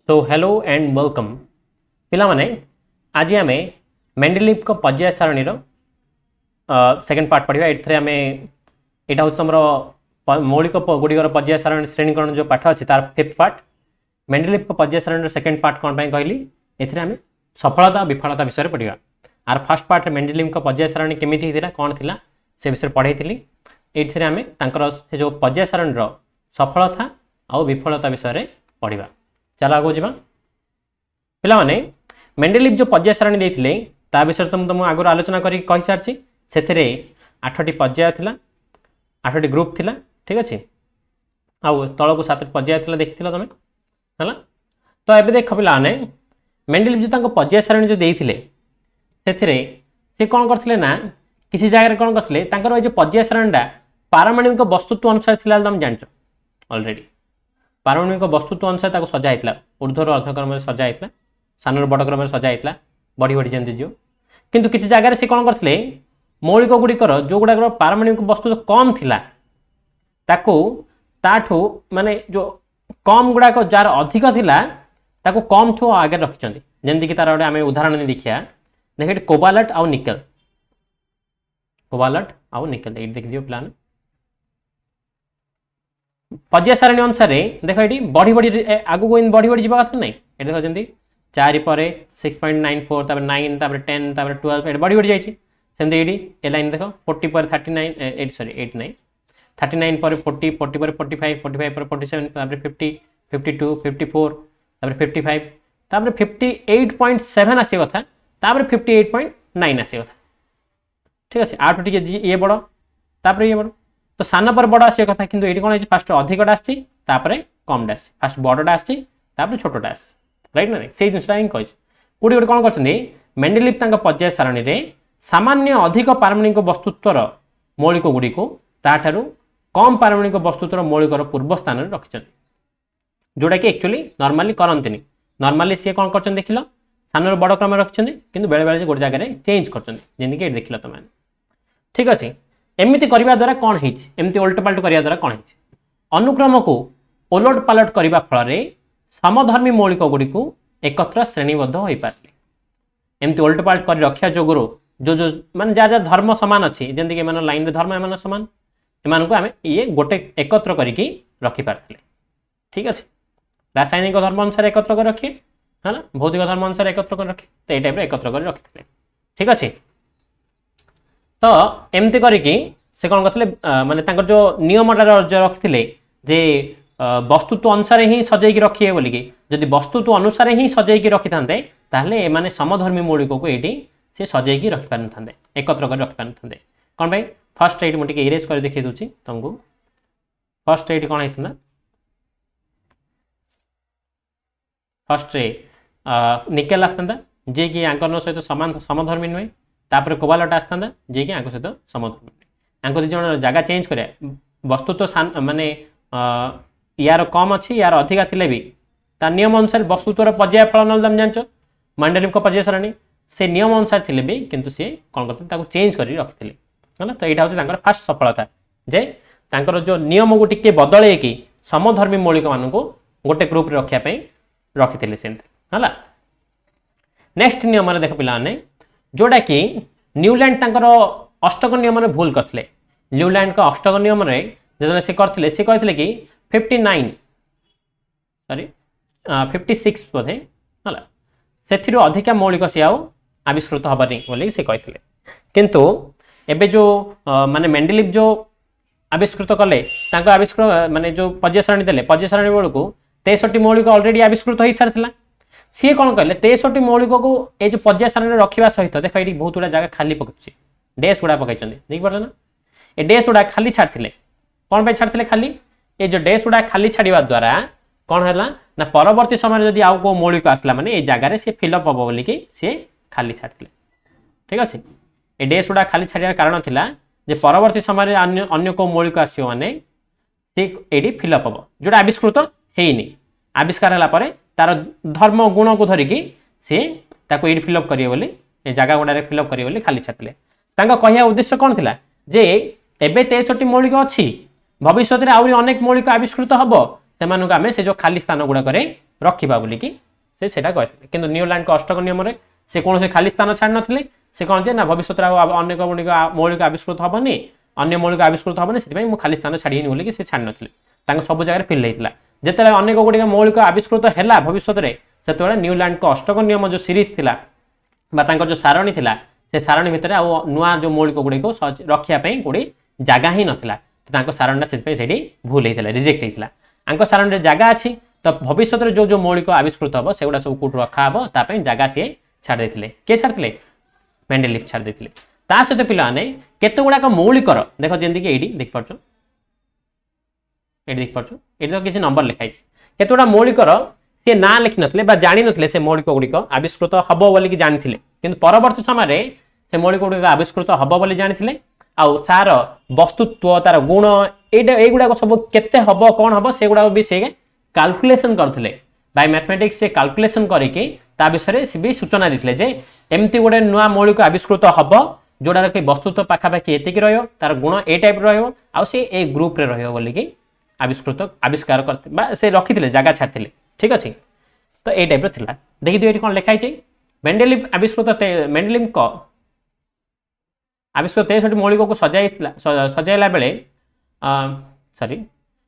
So hello and welcome पिला माने आज आम मेंडेलिव को पर्याय सारणी सेकेंड पार्ट पढ़ा ये आम यहाँ हूँ तुम मौलिक गुड़िकर पर्याय सारणी श्रेणीकरण जो पाठ अच्छी तार फिफ्थ पार्ट मेंडेलिव को पर्याय सारणी सेकेंड पार्ट कौन कहली एम सफलता विफलता विषय पढ़ा आर फर्स्ट पार्ट मेंडेलिव को पर्याय सारणी केमी कौन थी से विषय पढ़ाई ये आम से जो पर्याय सारणी सफलता आउ विफलता विषय पढ़ा चलो आगे जा पे मेंडेलिव जो पर्याय सारणी देते ता विषय तो तुम आगुरी आलोचना कही सारी से 8टी पर्याय थिला 8टी ग्रुप थिला ठीक अच्छे आउ तल को 7टी पर्याय थिला देखी तुम है तो ये देख पे मेंडेलिव जो पर्याय सारणी जो देते से कौन करते ना किसी जगह कौन करते जो पर्याय सारणीटा पारमाणविक वस्तुत्व अनुसार थी तुम जान अलरेडी पारमाणविक वस्तुत्व अनुसार सजाई ऊर्ध्वर अर्धक्रम सजाई सान बड़ क्रम सजाई बढ़ी बढ़ी जमी जीव किंतु किसी जगह से कौन करते मौलिक गुड़िकर जो गुड़ाक पारमाणविक वस्तु कम थिला ताठू माने जो कम गुड़ाक जार अधिक थिला ताको कम ठू आगे रखिंट जमीक तार गोटे आम उदाहरण देखिए देख कोबालट आउ निकेल कोबालट आउ निकेल ये देखिए प्लान पर्याय सारणी अनुसार देख ये बढ़ी बढ़ी आगू बढ़ी बढ़ी जावा कथा नहीं ये देख जमी 4 पर 6.94 तापर 9 तापर 10 तापर 12 ये बढ़ी बढ़ी जाइए सेमती ये लाइन देख 40 पर 39 सॉरी 89 39 पर 40 40 पर 45 45 पर 47 तापर 50 52 54 तापर 55 तापर 58.7 आसिया कथा तापर 58.9 आसिया कथा ठीक अच्छे आठ टी ये बड़ तापर ये बड़ तो सान पर बड़ आसिया कथा किंतु ये कौन है फास्ट अधिकटा आसपर कमटा आस फास्ट बड़टा आसपर छोटा आस राइट ना से जिनसा ही कही गोटे गोटे कौन कर मेंडेलिव पर्याय सारणी में सामान्य अधिक पारमाणविक वस्तुत्वर मौलिक गुड़ी को कम पारमाणविक वस्तुत्वर मौलिकर पूर्व स्थान में रखिंट जोटा कि एक्चुअली नॉर्मली करंतनी नॉर्मली सी कौन कर देख सान बड़ क्रम रखिंट कि बेले बेले गोटे जगह चेंज कर देख तुम ठीक अच्छे एमती करने द्वारा कौन होमती ओल्टपाल्ट करने द्वारा कौन अनुक्रम को ओलट पालट करने फल समधर्मी मौलिक गुड़ी को एकत्र श्रेणीबद्ध हो पारे एमती ओल्टपाल्ट कर रखा जोगुरु जो जो माने जा धर्म सामान अच्छी जमीक एम लाइन में धर्म एम सामान एम को आम ये गोटे एकत्र करके रखिपारे ठीक अच्छे रासायनिक धर्म अनुसार एकत्र कर रखिए है ना भौतिक धर्म अनुसार एकत्र कर रखिए तो ये टाइप एकत्र कर रखी ठीक अच्छे तो एमती करके से कौन करते माने जो नियमटा रखिले जे वस्तुत्व अनुसार ही सजैकी रखिए बोलिकी जदि वस्तुत्व अनुसार ही सजैकी रखि था माने समधर्मी मौलिक को ये सी सजैकी रखिपार था एकत्र कर रखिपार था कौन भाई फर्स्ट ये मुझे इरेज कर देखिए दूसरी तुमको फर्स्ट ये कौन होता फर्स्ट निकेल आसता जी कि आंकर सहित समान समधर्मी नुहे तापर कोबालट आसता जी कि सहित समधर्मी आंक दी जन जगह चेंज कर वस्तुत्व माने यार कम अच्छी यार अधिका थिले भी ता नियम अनुसार वस्तुत्वर पर्याय फल ना तुम जान मेंडेलिव पर्याय सारणी से नियम अनुसार थिले भी किंतु सी कौन करते चेंज कर रखी है तो यहाँ हूँ फास्ट सफलता जे तांकर जो नियम को टिके बदल कि समधर्मी मौलिक मान गोटे ग्रुप रखापी रखी से है नेक्स्ट नियम देख पे जोटा कि न्यूलैंड अष्टक नियम भूल करते न्यूलैंड का अष्टक नियम जो से कहते कि 59 सॉरी 56 बोधे है से अधिका मौलिक सी आविष्कृत हबानी बोली से कहते किंतु एबे जो माने मेंडेलिव जो आविष्कृत कले आविष्कृत माने जो पर्याय सारणी देले पर्याय सारणी बेलू 63 मौलिक ऑलरेडी आविष्कृत हो सारी सी कौन कहले 63 मौलिक को ये जो पर्याय सारणी रखा सहित देख ये बहुत गुड़ा जगह खाली पकड़ डेस गुड़ा पकड़ देख पार ना ये डेस गुड़ा खाली छाड़ते कौन पे छाड़ते खाली ये जो डेस गुड़ा खाली छाड़ा द्वारा कौन है ना परवर्ती समय जब आउ को मौलिक आसला माने ये जगह से फिलअप हम बोलिकी सी खाली छाड़ते ठीक अच्छे ये डेस गुड़ा खाली छाड़ार कारण थिला जे परवर्ती समय अन्य को मौलिक आसो माने ये फिलअप हम जोटा आविष्कृत होनी आविष्कार है तार धर्म गुण को धरिकी सी ये फिलअप करेंगे बोली जगह गुड़ा फिलअप करेंगे बोली खाली छाड़ते कहया उद्देश्य कौन थिला जे एबे 63 मौलिक अच्छी भविष्य में आहरी अनेक मौलिक आविष्कृत हम से जो खाली स्थान गुड़ाक रखा बोलिकी से सेटा कहते किंतु न्यूलैंड को अष्टक नियम रे से कौन से खाली स्थान छाड़ नथिले से कौन जे ना भविष्य अनेक मौलिक आविष्कृत हेनी अन्य मौलिक आविष्कृत हेनी से मुझे खाली स्थान छाड़ी बोलिकी से छाड़ नथिले सब जगह फिल होता जिते अनेक गुड़िक मौलिक आविष्कृत है भविष्य में से न्यूलैंड को अष्टक नियम जो सीरीज थिला जो सारणी थिला से सारणी भितर नुआ जो मौलिक गुड़िक रखापी गोटे जगह ही नाला तो सारणीटा से भूल होता रिजेक्ट होता आंक सारणी जगह अच्छी तो भविष्य में जो जो मौलिक आविष्कृत हम से सब कौट रखा हम ताप जगह सी छाड़ी किए छाड़ी मेंडेलिफ छाड़ी ता सहित पाने केते गुड़ाक मौलिकर देख जमीक ये देखिपार ये देखिपार ये तो किसी नंबर लिखाई केते गुड़ा मौलिकर सी ना लिखि ना जानी नथिले से मौलिक गुड़िक आविष्कृत हम बोलिकी जानी किंतु परवर्ती समय से मौलिक गुड़िक आविष्कृत हम बोली जानी आउ तार वस्तुत्व तार गुण युड़ाक सब केते हम कौन हम से गुड़ा भी से कैलकुलेशन करते बाय मैथमेटिक्स से कैलकुलेशन करके ता विषय से भी सूचना देते जे एमती गोटे नुआ मौलिक आविष्कृत हम जोड़ार कि वस्तुत्व पाखापाखि एतिक तार गुण ए टाइप रहा ए ग्रुप रे बोलिकी आविष्कृत आविष्कार करते से रखी जगह छाड़ी ठीक अच्छे तो ये टाइप रहा देखी दिए कौन लिखाई मेंडेलिफ आविष्कृत मेंडेलिफ आविष्कृत 63 मौलिक को सजाइला बेले सॉरी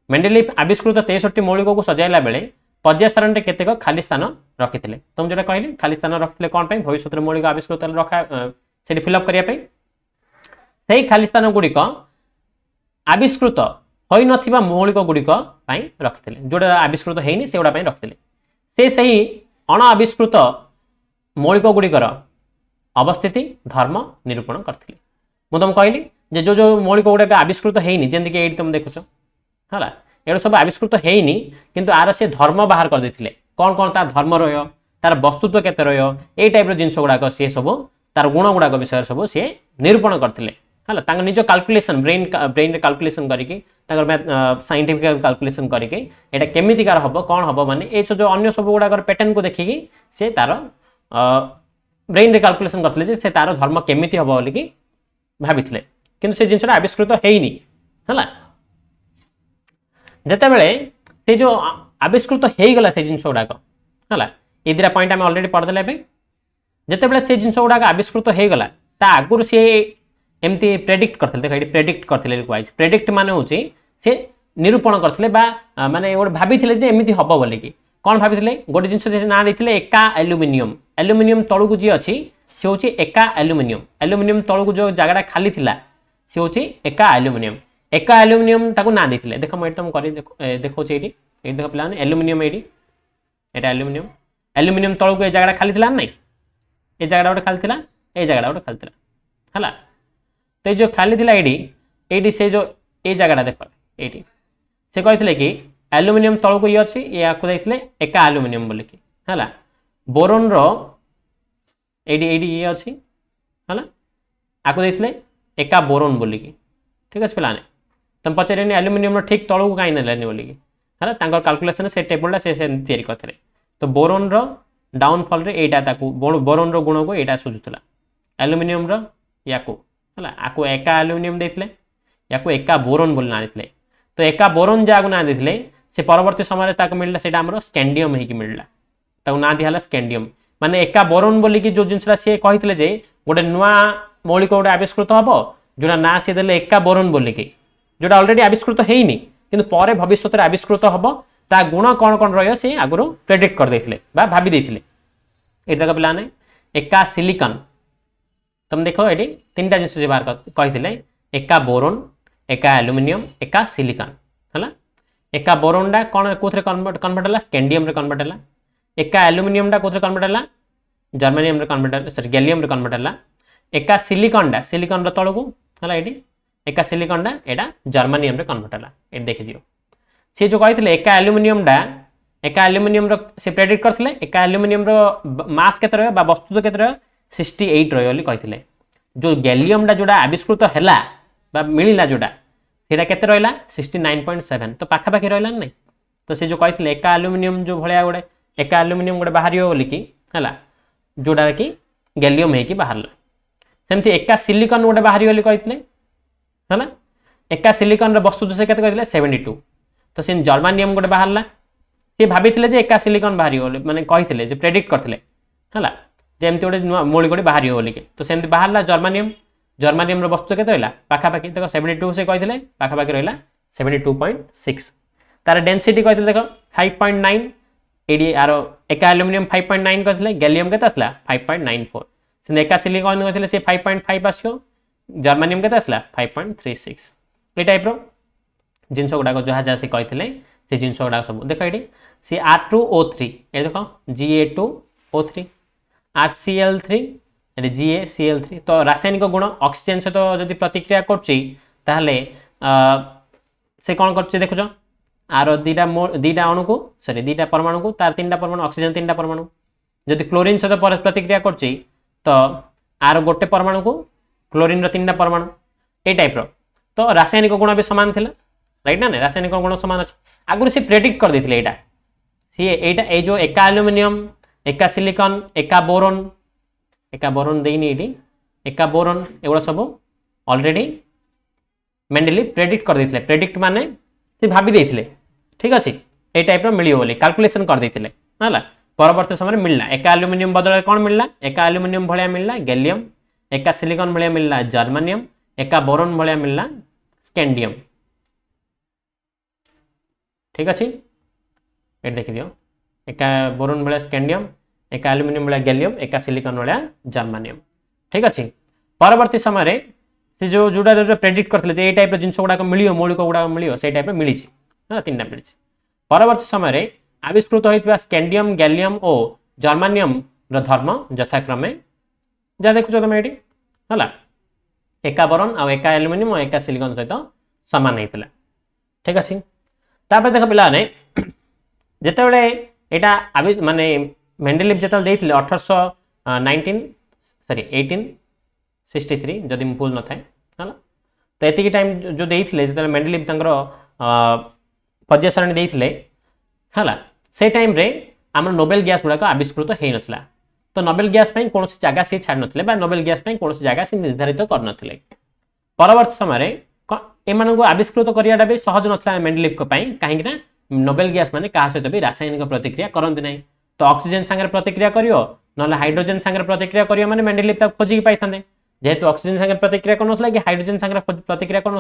मेंडेलिफ आविष्कृत 63 मौलिक को सजाइला बेले पर्याय सारणी केतेक खाली स्थान रखी तुम जो कहली खाली स्थान रखी कौन भविष्य में मौलिक आविष्कृत रखा से फिलअप करने से खाली स्थान गुड़िक आविष्कृत हो न मौलिक गुड़िक रखी जोड़ा आविष्कृत होनी से गुड़ा रखी से सही अण आविष्कृत मौलिक गुड़िकर अवस्थिति धर्म निरूपण करते मुझे तुम कहली जे जो जो मौलिक गुड़ाक आविष्कृत होनी जमीक ये तुम देखुच है ये सब आविष्कृत होनी किंतु आर से धर्म बाहर कर देथिले कौन कौन तार धर्म रहियो तार वस्तुत्व केते रहियो ए टाइप रो जिंस गुड़ाक सी सब तार गुण गुड़ाक विषय सब सी निरूपण करथिले है तांग निज कैलकुलेशन ब्रेन कैलकुलेशन करके साइंटिफिक कैलकुलेशन करके एटा केमितिकार हबो कौन हबो माने ए जो अन्य सब गुड़ाकर पैटर्न को देखिकी से तार ब्रेन रे कैलकुलेशन करथिले से तार धर्म केमिति हबो बोलिकी भाबिथिले किंतु से जिंसटा आविष्कृत होइनी हला जते बेले से जो आविष्कृत हो गला से जिंस गुड़ाक है ये दिटा पॉइंट आम ऑलरेडी पढ़देले जिते बेले से जिंस गुड़ाक आविष्कृत हो गला ता आगुर सी एमती प्रेडिक्ट करते देख ये प्रेडिक्ट करते वाइज प्रेडिक्ट मान हूँ से निरूपण करते माने गोटे भाभी एमती हम बोलिकी कौन भाभी गोटे जिन ना देते एका एल्युमिनियम एल्युमिनियम तलू जी अच्छी सी हूँ एका एल्युमिनियम एल्युमिनियम तलू जो जगह खाली थिला सी हूँ एका एल्युमिनियम ताको ना देते देख मुझे तुम कर देखो ये देख पे एल्युमिनियम ये एल्युमिनियम एल्युमिनियम तलू को जगह खाली थिला ना ये जगह गोटे खाली थिला ये जगह गोटे खाली थिला है तो ये जो खाली थिला ये से जो ये जगह देख ये से कहते कि एल्युमिनियम तलू को ये अच्छी या देखते एका एल्युमिनियम बोलिकी है बोरोन ये अच्छी है आपको देखते एका बोरोन बोलिकी ठीक अच्छे पे तुम पचारे एल्युमिनियम ठीक तलू को कहीं नेलानी बोलिकी है कैलकुलेशन से टेबुलटा से करते तो बोरोन डाउनफॉल रे एटा बोरोन गुण को यहाँ सुझुला एल्युमिनियम या आपको एका एल्युमिनियम देते या एका बोरोन बोली ना देते तो एका बोरोन जहाँ ना देते से परवर्ती समय मिलला से स्कैंडियम होगी मिलला ना दिहला स्कैंडियम माने एका बोरोन बोलिकी जो जिनसा सी कहते जे गोटे नुआ मौलिक गोटे आविष्कृत हम जोटा ना सी देले एका बोरोन बोलिकी जोटा ऑलरेडी आविष्कृत होनी किंतु पर भविष्य में आविष्कृत हम ता गुण कौन कौन रही सी आगुरी प्रेडिक्ट कर देते भाभी देते ये देख पे एका सिलिकन तुम देख ये तीन टा जिन बाहर कहते एका बोरोन एका एल्युमिनियम एका सिलिकन है एका बोरोनटा कौन कौन कन्वर्ट है स्कैंडियम कन्वर्ट है एका एल्युमिनियमटा कौन कन्वर्ट है germanium convert sorry gallium convert है एका सिलिकनटा सिलिकन तलू है ये एका सिलिकनटा यहाँ जर्मेनियम कन्वर्ट है ये देखिदियो सी जो कहते एका एल्युमिनियम से प्रेडिक्ट करते एका एल्युमिनियम मास के वस्तुत्व के 68 रही कहते जो गैलियमटा जोड़ा आविष्कृत है मिलला जोड़ा सीटा केते रहा 69.7 तो पाखापाखि रहा नहीं तो से जो कहते एका एल्युमिनियम जो भाया गोटे एका एल्युमिनियम गोटे बाहर बोलिकी है जोड़ा कि गैलियम होगी बाहर सेमती एका सिलिकन गोटे बाहरी बोली कहते है एका सिलिकन वस्तुत्व से कहते 72 तो से जर्मानियम गोटे बाहर सी भाभी जे एका सिलिकॉन बाहरी माने कही जे प्रेडिक्ट करथिले हला जे एमती गोटे मौलिक गोटे बाहरी बोली तो सेमती बाहरला जर्मानियम जर्मानियम रो वस्तु केते रहला पाखापाखि देखो 72 से कही पाखापाखि रहला 72.6 तार डेंसिटी कही देखो 5.9 एडी आरो एका एल्युमिनियम 5.9 कहले गैलियम केते आसला 5.94 से एका सिलिकॉन कहले से 5.5 आसियो जर्मानियम केते आसला 5.36 ए टाइप रो जिंस गुडा जहा जहा से कही से जिनस गुडा सब देख ये सी R2O3 ये देख Ga2O3 RCl3 GaCl3 तो रासायनिक गुण ऑक्सीजन सहित जदि प्रतिक्रिया करले से कौन कर देखुच आर दीटा अणु को सॉरी दीटा परमाणु को तार 3टा परमाणु ऑक्सीजन 3टा परमाणु जदि क्लोरीन सहित प्रतिक्रिया तो आर गोटे परमाणु को क्लोरीन 3टा परमाणु ए टाइप रो तो रासायनिक गुण भी सामान थिला राइट ना रासायनिक गुण सामान अच्छे आगुरी से प्रेडिक्ट कर देथिले एटा सी एटा ए जो एका एल्युमिनियम एका सिलिकॉन एका बोरोन देनी एटी एका बोरोन एगुड़ा सब ऑलरेडी मेंडेलिव प्रेडिक्ट कर देथिले प्रेडिक्ट माने से भाबी देथिले ठीक अछि ए टाइप रो मिलियो बोली कैलकुलेशन कर देथिले हला परवर्ती समय मिलला एका एल्युमिनियम बदले कोन मिलला एका एल्युमिनियम भलिया मिलला गैलियम एका सिलिकॉन भलिया मिलला जर्मानियम एका बोरोन भलिया मिलला स्कैंडियम ठीक अच्छे ये देख दियो एका बोरोन भाया स्कैंडियम एका एल्युमिनियम भाया गैलियम एका सिलिकॉन भाया जर्मानियम ठीक अच्छे परवर्ती समय से जो जोड़ा जो प्रेडिक्ट करते टाइप जिन गुड़ाक मिल मौलिक गुड़ाक मिल से टाइप मिली 3टा मिली परवर्ती समय आविष्कृत होता स्कैंडियम गैलियम और जर्मानियम धर्म यथाक्रमे जहाँ देखुच तुम ये है एका बोरोन आ एका एल्युमिनियम और एका सिलिकॉन सहित सामान होता ठीक अच्छे तापर देख पे जिते यहाँ माने मेंडेलिव जो 1863 जदि भूल न था है तो ये टाइम जो देते जो मेंडेलिव पर्याय सारणी देते है से टाइम रे आम नोबेल गैस गुड़ाक आविष्कृत हो नाला तो नोबेल गैस कौन जगह सी छाड़ ना नोबेल गैस कौन जगह सी निर्धारित करते परवर्ती समय एमान को आविष्कृत कराटा भी सहज नाला मेंडेलिव कहीं नोबेल गैस माने क्या सहित भी रासायनिक प्रतिक्रिया करते ना तो ऑक्सीजन सांगे प्रतिक्रिया करियो ना हाइड्रोजन सांगे प्रतिक्रिया करियो माने मेंडेलिव खोजिकी पाई था जेहेतु ऑक्सीजन सांगे प्रतिक्रिया कर कि हाइड्रोजन सांगे प्रतिक्रिया कर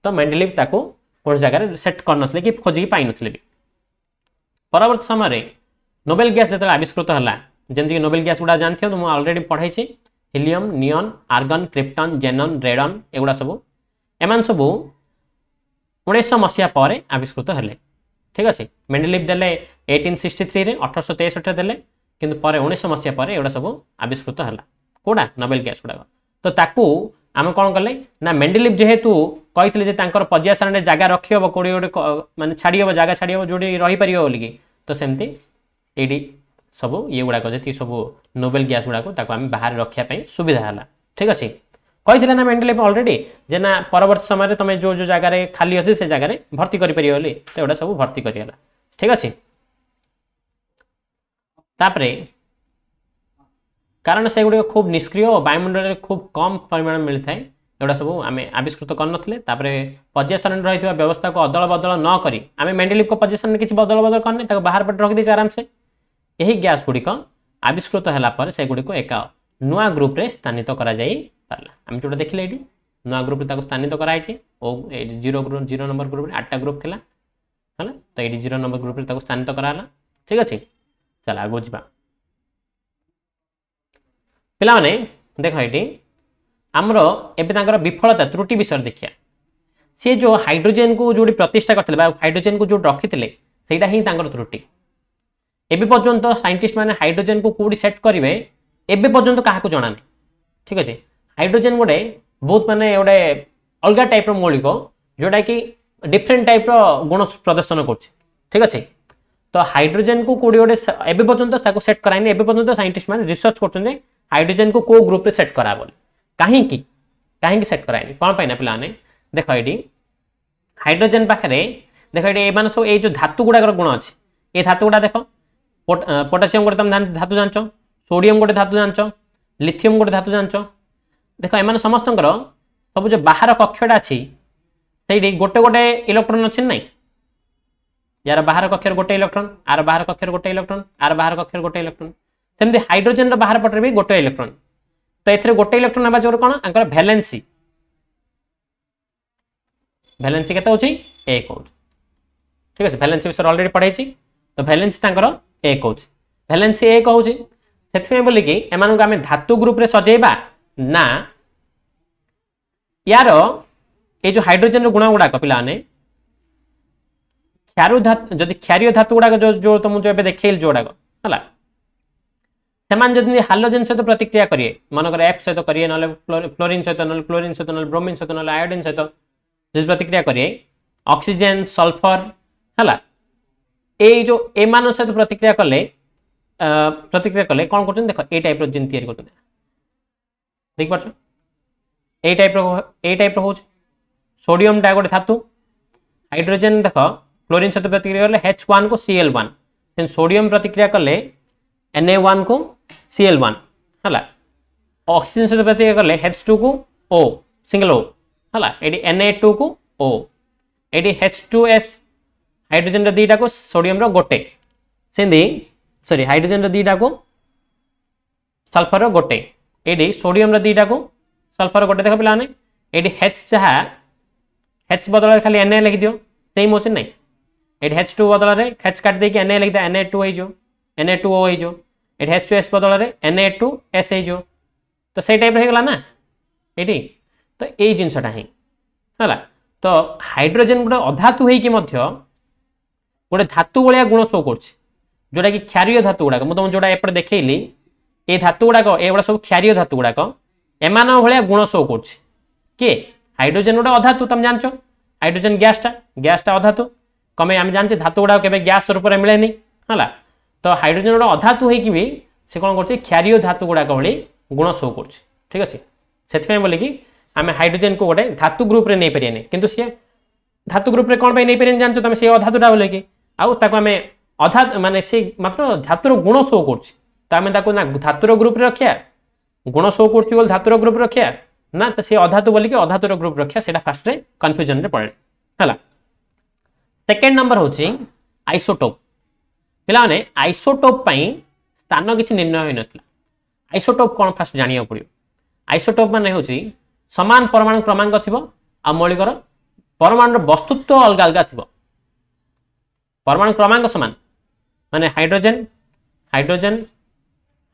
तो मेंडेलिव कौन जगह सेट कर कि खोजिकी पाई नथिले भी परवर्ती समय नोबेल गैस जो आविष्कृत है जमीक नोबेल गैस गुड़ा जानते हो मुझे ऑलरेडी पढ़ाई हिलियम नियन आर्गन क्रिप्टन जेनन रेडन एगुड़ा सब एमान सब 1900 मसीहा पर आविष्कृत हेले ठीक अच्छे मेंडेलिव देले 1863 1863 देले किंतु पर 1900 मसीहा पर एगुड़ा सब आविष्कृत है कौटा नोबेल गैस गुड़ाक तो ताकू आम कौन कले ना मेंडेलिव जेहेतु कही पर्याय सारणी जगह रखी हम कौड़ी गोटे मानते छाड़ी हम जगह छाड़ी हम जो रहीपर बोलिकी तो सेमती ये सब ये गुड़ाक जी सब नोबेल गैस गुड़ाक आम बाहर रखापी सुविधा है ठीक अच्छे कही ना मेंडेलिव ऑलरेडी जे ना परवर्ती समय तुम जो जो जगह खाली अच्छे से जगह भर्ती कर तो एटा सब भर्ती करगला ठीक अच्छे तापरे कारण से गुड़ खूब निष्क्रिय और वायुमंडल में खूब कम परिमाण मिलता है एगुड़ा सब आम आविष्कृत करनथिले पर्याय सारणी रही व्यवस्था को अदल बदल न करी आम मेंडेलिव को पर्याय सारणी किसी बदल बदल करने बाहर पटे रखी आराम से यही गैस गुड़िक आविष्कृत है से गुड़ी को एक नुआ ग्रुप रे स्थानित करा जाई पारला आम जो देखिले ये नुआ ग्रुप रे स्थानित कराई जीरो नंबर ग्रुप 8टा ग्रुप थिला है तो ये 0 नंबर ग्रुप रे स्थानित कराला ठीक अच्छे चल आगो जा पिलाने देख ये आमर एवं विफलता त्रुटि विषय देखिए सी जो हाइड्रोजेन को जो प्रतिष्ठा करते हाइड्रोजेन को जो रखी से ही त्रुटि एबे पर्यंत साइंटिस्ट माने हाइड्रोजेन को कौटी सेट करेंगे एबे पर्यंत क्या जना नहीं ठीक अच्छे हाइड्रोजेन गोटे बहुत माने गोटे अलग टाइप मौलिक जोटा कि डिफरेंट टाइप गुण प्रदर्शन कर ठीक अच्छे तो हाइड्रोजेन को कौटी गोटे एबे पर्यंत सेट कराइनी एबे पर्यंत साइंटिस्ट माने रिसर्च कर हाइड्रोजेन को कौ ग्रुप रे सेट करा बोली कहीं सेट कराइनी कौन पाइना पिलाने देख ये हाइड्रोजेन पाखे देख ये सब ये जो धातु गुड़ाक गुण अच्छे ये धातु गुड़ा देख पोटासियम गोटे तुम धातु जान सोडियम गोटे धातु जान लिथियम गोटे धातु जान देख एम समस्त सब जो बाहर कक्षटा अच्छी से गोटे गोटे इलेक्ट्रोन अच्छे ना यार बाहर कक्षर गोटे इलेक्ट्रॉन आर बाहर कक्षर गोटे इलेक्ट्रॉन आर बाहर कक्षर गोटे इलेक्ट्रॉन सेमती हाइड्रोजन रो बाहर पटरे भी गोटे इलेक्ट्रॉन तो एथरे गोटे इलेक्ट्रॉन हबा जोर कोन अंकर वैलेंसी वैलेंसी केते होची 1 होची ठीक अछि वैलेंसी विषय ऑलरेडी पढाई छी तो वैलेंसी तांकर 1 होची वैलेंसी 1 होची सेथमे बोली कि एमानक आमे धातु ग्रुप रे सजेबा ना यार ए जो हाइड्रोजन रो गुण गुडा पिला ने क्षारु धातु जदि क्षारीय धातु गुडा जो जो तुम जो एबे देखैल जोडा हला सेमान जदि हाइड्रोजन सहित प्रतिक्रिया करिए मनकर एफ सहित करिए नले फ्लोरीन सहित नले क्लोरीन सहित नले ब्रोमीन सहित नले आयोडीन सहित जदि प्रतिक्रिया करिए ऑक्सीजन सल्फर हला ए जो ए मान सहित प्रतिक्रिया कले कोन करछन देखो ए टाइप रो जिन तयारी करछन देख पाछो ए टाइप रो हो सोडियम टा गोटे धातु हाइड्रोजन देखो क्लोरीन सहित प्रतिक्रिया कले H1 को Cl1 देन सोडियम प्रतिक्रिया कले Na1 को Cl1 हला ऑक्सीजन सहित प्रतिक्रिया कले H2 को O सिंगल O हला एडी Na2 को O एडी H2S हाइड्रोजन रो दीटा को सोडियम रो गोटे सेंदी सॉरी हाइड्रोजन रो दीटा को सल्फर रो गोटे एडी सोडियम रो दीटा को सल्फर रो गोटे देखो पिलाने एडी H जहा H बदल खाली Na लिख दियो सेम होछ नै एडी H2 बदल रे H काट दे कि Na लिख दे Na2 होई जो Na2O होई जो एडी H2S बदल रे Na2S होई जो तो सेई टाइप रे गला ना एडी तो एई जिंसटा है हला तो हाइड्रोजन गुडा अधातु हेई कि मध्य गोटे धातु भलिया गुण शो करछि जोटा कि क्षारीय धातु गुडा मु तुम जोटा एपटे देखैली ए धातु गुडा ए गुडा सब क्षारीय धातु गुडा एमान भलिया गुण शो करछि के हाइड्रोजन गुडा अधातु तुम जानछो हाइड्रोजन गैसटा अधातु कमे हम जानछे धातु गुडा केबे गैस रूप रे मिलेनी हला तो हाइड्रोजन गुडा अधातु हेई कि भी से कोन करछि क्षारीय धातु गुडा भली गुण शो करछि ठीक अछि सेथमे बोली कि आमे हाइड्रोजन को गोटे धातु ग्रुप रे नै परियानी किंतु से धातु ग्रुप रे कोन पे नै परियानी जानछो तमे से अधातुटा बोले कि आउ ताको आमे अधा माने से मात्र धातुर गुण शो करछि त आमे ताको ना धातुर ग्रुप रे रखिया गुण शो करछि बोल धातुर ग्रुप रे रखिया ना त से अधातु बोली कि अधातुर ग्रुप रखिया सेटा फर्स्ट रे कंफ्यूजन रे पड़े हला सेकंड नंबर होछि आइसोटोप पिला ने आइसोटोप पई स्थान किछि निर्णय होई नथला आइसोटोप कोन फर्स्ट जानिया पड़ियो आइसोटोप माने होछि समान परमाणु क्रमांक थिबो आ मौलिकर परमाणु वस्तुत्व अलग अलग थिबो परमाणु क्रमांक समान माने हाइड्रोजन हाइड्रोजन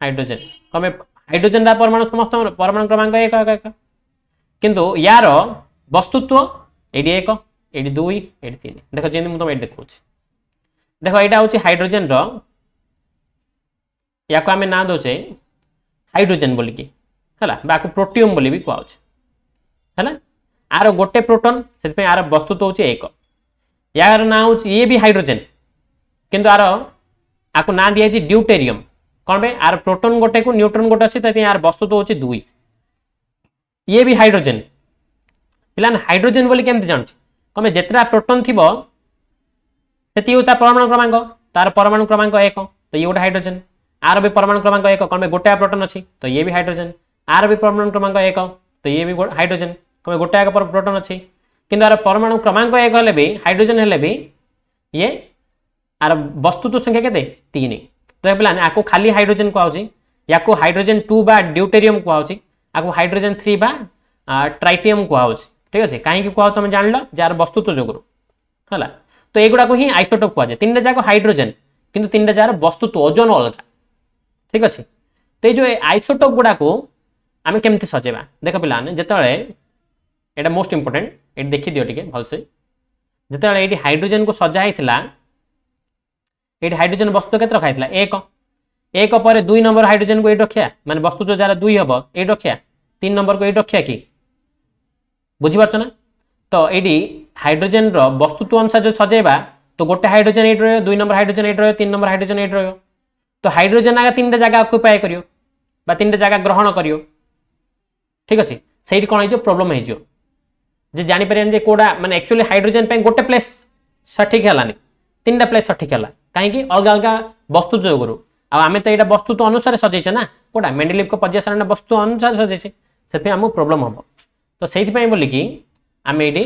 हाइड्रोजन कमे हाइड्रोजन रा परमाणु समस्त परमाणु क्रमांक 1 किंतु यार वस्तुत्व एडी 1 एडी 2 एडी 3 देखो जेंति मु तुम एडी देखौछि देखो एटा होछि हाइड्रोजन रो याको हमें ना दोचे हाइड्रोजन बोली कि हला बाको प्रोटियम बोली भी कहौछि हला आर गोटे प्रोटॉन सेत पे आर वस्तुत्व होछि 1 यार ना होछि ये भी हाइड्रोजन किंतु आर आको ना दिया छि ड्यूटेरियम कोन बे आर प्रोटॉन गोटे को न्यूट्रॉन गोटे अछि तते यार वस्तुत्व होछि 2 ये भी हाइड्रोजन पिलान हाइड्रोजन बोली केमते जानछि कमे जेतरा प्रोटॉन थिबो सेति होता परमाणु क्रमांक तार परमाणु क्रमांक 1 तो ये गोटे हाइड्रोजन आर भी परमाणु क्रमांक 1 कोन बे गोटे प्रोटॉन अछि तो ये भी हाइड्रोजन आर भी परमाणु क्रमांक 1 तो ये भी हाइड्रोजन कमे गोटे आगे प्रोटॉन अछि किंतु आर परमाणु क्रमांक 1 हेले भी हाइड्रोजन हेले भी ये आर वस्तुत्व संख्या केते 3 तो पिलान आको खाली हाइड्रोजन को आउछि याको हाइड्रोजन 2 बा ड्यूटेरियम को आउछि आको हाइड्रोजन 3 बा ट्राइटियम को आउछि ठीक अछि काहे कि को तुम जानलो जार वस्तुत्व जोगुरु हला तो एगुडा को ही आइसोटोप को आजे तीनटा जाको हाइड्रोजन किंतु तीनटा जार वस्तुत्व ओजन अलग ठीक अछि तो ए जो आइसोटोप गुडा को आमे केमति सजेबा देखो पिलान जेतळे एटा मोस्ट इंपोर्टेंट एट देखि दियो टिके भल से जेतळे एटी हाइड्रोजन को सजा हितला एटी हाइड्रोजन वस्तु केत रखाइतला 1 पर 2 नंबर हाइड्रोजन को एट रखिया माने वस्तु जो जारा 2 हबो एट रखिया 3 नंबर को एट रखिया कि बुझि परछ ना तो एटी हाइड्रोजन रो वस्तुत्व अनुसार जो सजेबा तो गोटे हाइड्रोजन एट रहियो 2 नंबर हाइड्रोजन एट रहियो 3 नंबर हाइड्रोजन एट रहियो तो हाइड्रोजन आगा 3टा जगह ऑक्युपाई करियो बा 3टा जगह ग्रहण करियो ठीक अछि सेठी कोन हिजो प्रॉब्लम हिजो जे जानि परियन जे कोडा माने एक्चुअली हाइड्रोजन पे गोटे प्लेस सठिक हलानी 3टा प्लेस सठिक हला काहे कि अलग अलग वस्तु जोगुरु आ आमे तो एटा वस्तु तो अनुसार सजेचे ना कोडा मेंडेलिव को पर्याय सारणी वस्तु अनुसार सजेचे सेते हमु प्रॉब्लम हबो तो सेति पई बोली कि आमे एडी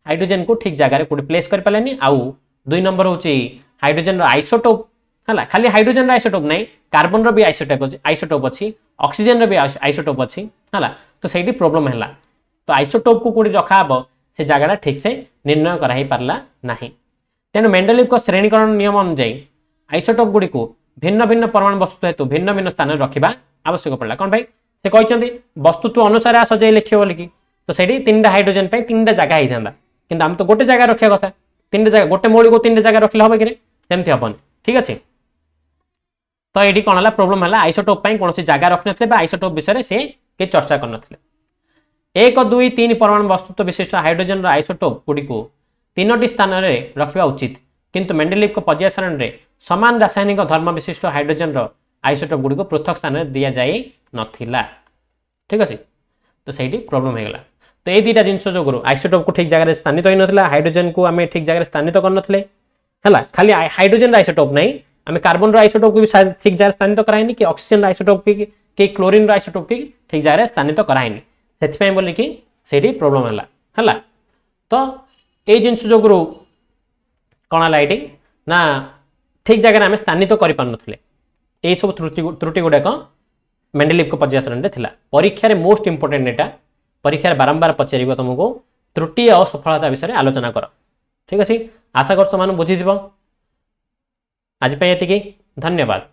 हाइड्रोजन को ठीक जगह रे कोड प्लेस कर पालेनी आउ दुई नंबर होची हाइड्रोजन आइसोटोप हला खाली हाइड्रोजन आइसोटोप नहीं कार्बन रो भी आइसोटोप अच्छी ऑक्सीजन रो भी आइसोटोप अच्छी हला तो सेठी प्रॉब्लम हैला तो आइसोटोप को कोडी रखा हबो से जगह ठीक से निर्णय करा ही पारला नहीं तेणु मेंडेलिव को श्रेणीकरण नियम अनुसार आइसोटोप गुडी को भिन्न भिन्न परमाणु वस्तु हेतु भिन्न भिन्न स्थान रखा आवश्यक पड़ला कौन भाई से कहते वस्तुत्व अनुसार सजाई लिखे बोल कि तो सेठी 3टा हाइड्रोजन पे 3टा जगह ही था किंतु हम तो गोटे जगह रखा कथा 3टा जगह गोटे मौलिक को 3टा जगह रखले हम कि सेमती हेबन ठीक अच्छे तो ये कौन है प्रोब्लेम है आइसोटोप कौन जगह रखी ना आइसोटोप विषय से के चर्चा करनथिले 1 2 3 परमाणु वस्तुत्व विशिष्ट हाइड्रोजन आइसोटोप गुडी को 3टी स्थान में रखा उचित किंतु मेंडेलिव को पर्याय सारणी में समान रासायनिक धर्म विशिष्ट हाइड्रोजन आइसोटोप गुडी को पृथक स्थान में दि जाए नथिला ठीक अच्छे तो सही प्रोब्लेम होगा तो ये दुटा जिनस जो आइसोटोप को ठीक जगह स्थानित हो नाला हाइड्रोजन को आम ठीक जगह स्थानित करनथिले है खाली हाइड्रोजन आइसोटोप नहीं आम कार्बन आइसोटोप को भी ठीक जगह स्थानित कराइनी कि ऑक्सीजन आइसोटोप कि क्लोरीन आइसोटोप की ठीक जगह स्थानित कराइनी से बोल कि से प्रोब्लेम है तो ये जिनस जो कौन है ये ना ठीक जगह आम स्थानित कर पारे यही सब त्रुटि गुड़ाक मेंडेलिव को पर्याय सारणी में थिला परीक्षा रे मोस्ट इंपोर्टेंट एटा परीक्षा बारंबार पचार तुमको त्रुटि और सफलता विषय आलोचना कर ठीक अच्छे आशा कर बुझी आज धन्यवाद।